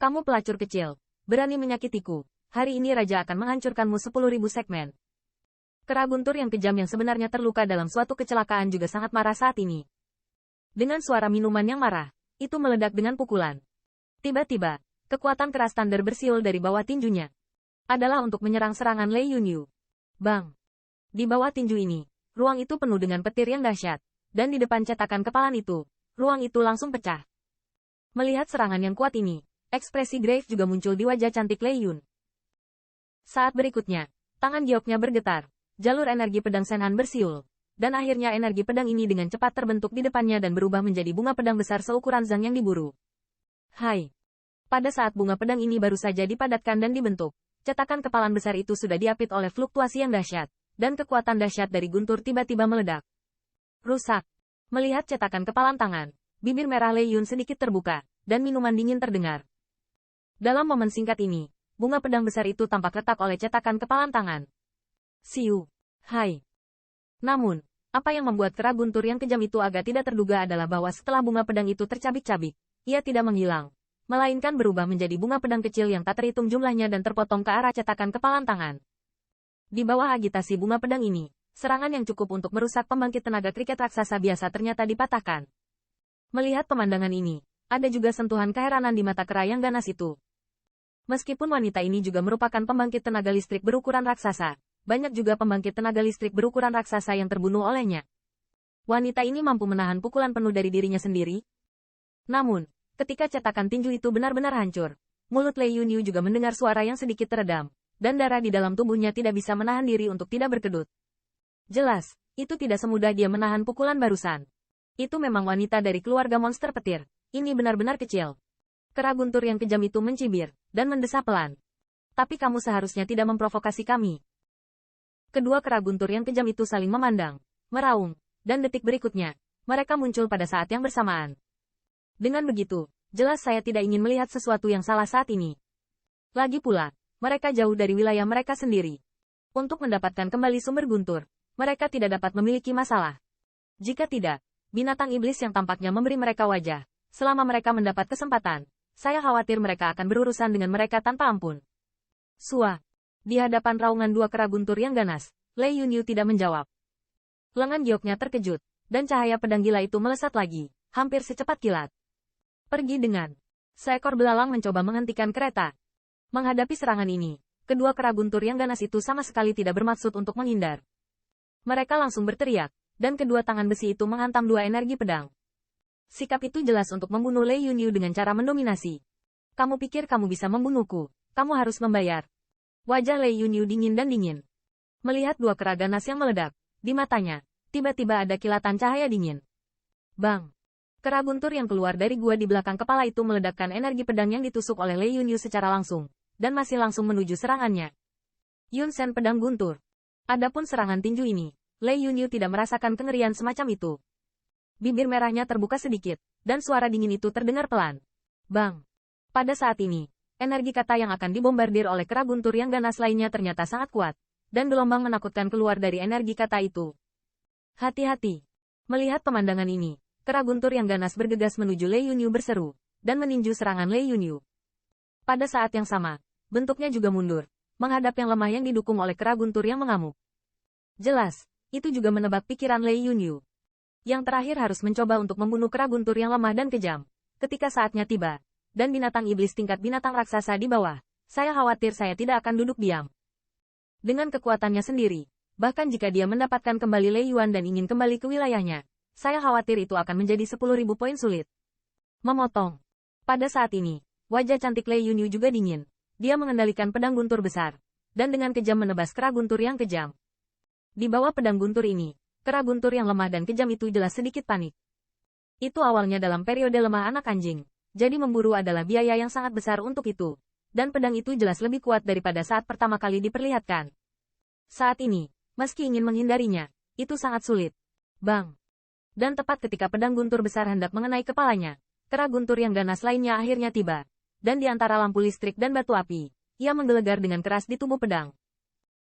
Kamu pelacur kecil, berani menyakitiku. Hari ini Raja akan menghancurkanmu 10.000 segmen. Kera guntur yang kejam yang sebenarnya terluka dalam suatu kecelakaan juga sangat marah saat ini. Dengan suara minuman yang marah, itu meledak dengan pukulan. Tiba-tiba, kekuatan keras thunder bersiul dari bawah tinjunya. Adalah untuk menyerang serangan Lei Yunyu. Bang! Di bawah tinju ini, ruang itu penuh dengan petir yang dahsyat. Dan di depan cetakan kepalan itu, ruang itu langsung pecah. Melihat serangan yang kuat ini, ekspresi Grave juga muncul di wajah cantik Lei Yun. Saat berikutnya, tangan gioknya bergetar, jalur energi pedang Senhan bersiul, dan akhirnya energi pedang ini dengan cepat terbentuk di depannya dan berubah menjadi bunga pedang besar seukuran Zhang yang diburu. Hai! Pada saat bunga pedang ini baru saja dipadatkan dan dibentuk, cetakan kepalan besar itu sudah diapit oleh fluktuasi yang dahsyat, dan kekuatan dahsyat dari guntur tiba-tiba meledak. Rusak! Melihat cetakan kepalan tangan, bibir merah Lei Yun sedikit terbuka, dan minuman dingin terdengar. Dalam momen singkat ini, bunga pedang besar itu tampak retak oleh cetakan kepalan tangan. Siu. Hai. Namun, apa yang membuat kera guntur yang kejam itu agak tidak terduga adalah bahwa setelah bunga pedang itu tercabik-cabik, ia tidak menghilang, melainkan berubah menjadi bunga pedang kecil yang tak terhitung jumlahnya dan terpotong ke arah cetakan kepalan tangan. Di bawah agitasi bunga pedang ini, serangan yang cukup untuk merusak pembangkit tenaga kriket raksasa biasa ternyata dipatahkan. Melihat pemandangan ini, ada juga sentuhan keheranan di mata kera yang ganas itu. Meskipun wanita ini juga merupakan pembangkit tenaga listrik berukuran raksasa, banyak juga pembangkit tenaga listrik berukuran raksasa yang terbunuh olehnya. Wanita ini mampu menahan pukulan penuh dari dirinya sendiri. Namun, ketika cetakan tinju itu benar-benar hancur, mulut Lei Yunyu juga mendengar suara yang sedikit teredam, dan darah di dalam tubuhnya tidak bisa menahan diri untuk tidak berkedut. Jelas, itu tidak semudah dia menahan pukulan barusan. Itu memang wanita dari keluarga monster petir. Ini benar-benar kecil. Kera guntur yang kejam itu mencibir, dan mendesah pelan. Tapi kamu seharusnya tidak memprovokasi kami. Kedua kera guntur yang kejam itu saling memandang, meraung, dan detik berikutnya, mereka muncul pada saat yang bersamaan. Dengan begitu, jelas saya tidak ingin melihat sesuatu yang salah saat ini. Lagi pula, mereka jauh dari wilayah mereka sendiri. Untuk mendapatkan kembali sumber guntur, mereka tidak dapat memiliki masalah. Jika tidak, binatang iblis yang tampaknya memberi mereka wajah, selama mereka mendapat kesempatan, saya khawatir mereka akan berurusan dengan mereka tanpa ampun. Sua. Di hadapan raungan dua kera guntur yang ganas, Lei Yunyu tidak menjawab. Lengan gioknya terkejut, dan cahaya pedang gila itu melesat lagi, hampir secepat kilat. Pergi dengan. Seekor belalang mencoba menghentikan kereta. Menghadapi serangan ini, kedua kera guntur yang ganas itu sama sekali tidak bermaksud untuk menghindar. Mereka langsung berteriak, dan kedua tangan besi itu menghantam dua energi pedang. Sikap itu jelas untuk membunuh Lei Yunyu dengan cara mendominasi. Kamu pikir kamu bisa membunuhku, kamu harus membayar. Wajah Lei Yunyu dingin dan dingin. Melihat dua kera ganas yang meledak, di matanya, tiba-tiba ada kilatan cahaya dingin. Bang! Kera guntur yang keluar dari gua di belakang kepala itu meledakkan energi pedang yang ditusuk oleh Lei Yunyu secara langsung, dan masih langsung menuju serangannya. Yun Sen pedang guntur. Adapun serangan tinju ini, Lei Yunyu tidak merasakan kengerian semacam itu. Bibir merahnya terbuka sedikit, dan suara dingin itu terdengar pelan. Bang! Pada saat ini, energi kata yang akan dibombardir oleh kera guntur yang ganas lainnya ternyata sangat kuat, dan gelombang menakutkan keluar dari energi kata itu. Hati-hati! Melihat pemandangan ini, kera guntur yang ganas bergegas menuju Lei Yunyu berseru, dan meninju serangan Lei Yunyu. Pada saat yang sama, bentuknya juga mundur, menghadap yang lemah yang didukung oleh kera guntur yang mengamuk. Jelas, itu juga menebak pikiran Lei Yunyu. Yang terakhir harus mencoba untuk membunuh kera guntur yang lemah dan kejam. Ketika saatnya tiba, dan binatang iblis tingkat binatang raksasa di bawah, saya khawatir saya tidak akan duduk diam. Dengan kekuatannya sendiri, bahkan jika dia mendapatkan kembali Lei Yuan dan ingin kembali ke wilayahnya, saya khawatir itu akan menjadi 10.000 poin sulit. Memotong. Pada saat ini, wajah cantik Lei Yunyu juga dingin. Dia mengendalikan pedang guntur besar, dan dengan kejam menebas kera guntur yang kejam. Di bawah pedang guntur ini, kera guntur yang lemah dan kejam itu jelas sedikit panik. Itu awalnya dalam periode lemah anak anjing, jadi memburu adalah biaya yang sangat besar untuk itu. Dan pedang itu jelas lebih kuat daripada saat pertama kali diperlihatkan. Saat ini, meski ingin menghindarinya, itu sangat sulit. Bang! Dan tepat ketika pedang guntur besar hendak mengenai kepalanya, kera guntur yang ganas lainnya akhirnya tiba. Dan di antara lampu listrik dan batu api, ia menggelegar dengan keras di tubuh pedang.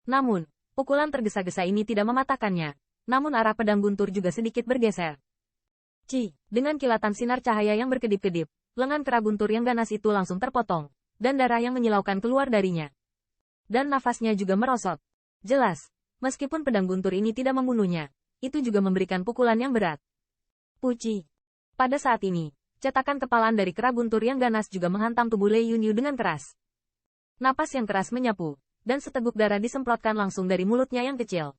Namun, pukulan tergesa-gesa ini tidak mematahkannya. Namun arah pedang guntur juga sedikit bergeser. Dengan kilatan sinar cahaya yang berkedip-kedip, lengan kera guntur yang ganas itu langsung terpotong, dan darah yang menyilaukan keluar darinya. Dan nafasnya juga merosot. Jelas, meskipun pedang guntur ini tidak membunuhnya, itu juga memberikan pukulan yang berat. Puci. Pada saat ini, cetakan kepalan dari kera guntur yang ganas juga menghantam tubuh Lei Yunyu dengan keras. Napas yang keras menyapu, dan seteguk darah disemprotkan langsung dari mulutnya yang kecil.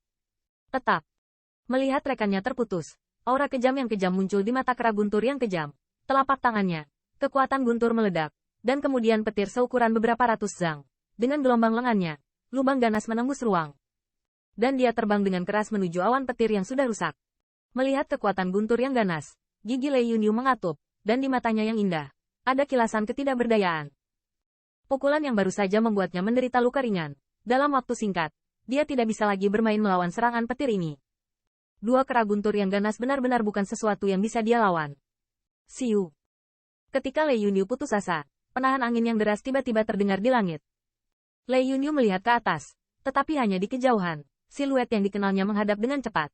Tetap. Melihat rekannya terputus, aura kejam yang kejam muncul di mata kera guntur yang kejam. Telapak tangannya, kekuatan guntur meledak, dan kemudian petir seukuran beberapa ratus zang. Dengan gelombang lengannya, lubang ganas menembus ruang. Dan dia terbang dengan keras menuju awan petir yang sudah rusak. Melihat kekuatan guntur yang ganas, gigi Lei Yunyu mengatup, dan di matanya yang indah, ada kilasan ketidakberdayaan. Pukulan yang baru saja membuatnya menderita luka ringan. Dalam waktu singkat, dia tidak bisa lagi bermain melawan serangan petir ini. Dua kera guntur yang ganas benar-benar bukan sesuatu yang bisa dia lawan. Siu. Ketika Lei Yunyu putus asa, penahan angin yang deras tiba-tiba terdengar di langit. Lei Yunyu melihat ke atas, tetapi hanya di kejauhan, siluet yang dikenalnya menghadap dengan cepat.